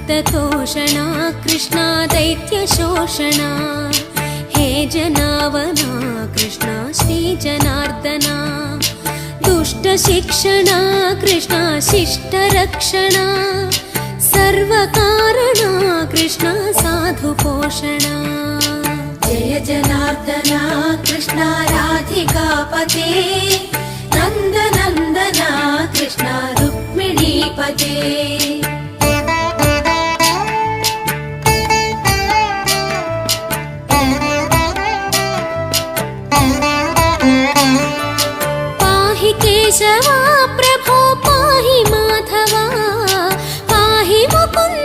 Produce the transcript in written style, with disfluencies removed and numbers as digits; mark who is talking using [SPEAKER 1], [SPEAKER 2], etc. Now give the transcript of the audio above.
[SPEAKER 1] भक्ततोषणा कृष्णा दैत्यशोषणा हे जनावना कृष्णा श्रीजनार्दना दुष्टशिक्षणा कृष्णा शिष्टरक्षणा सर्वकारणा कृष्णा साधुपोषणा जय जनार्दना कृष्णा राधिकापते नन्दनन्दना कृष्णा रुक्मिणीपते पाहि केशवा प्रभो पाहि माधवा पाहि मुकुन्द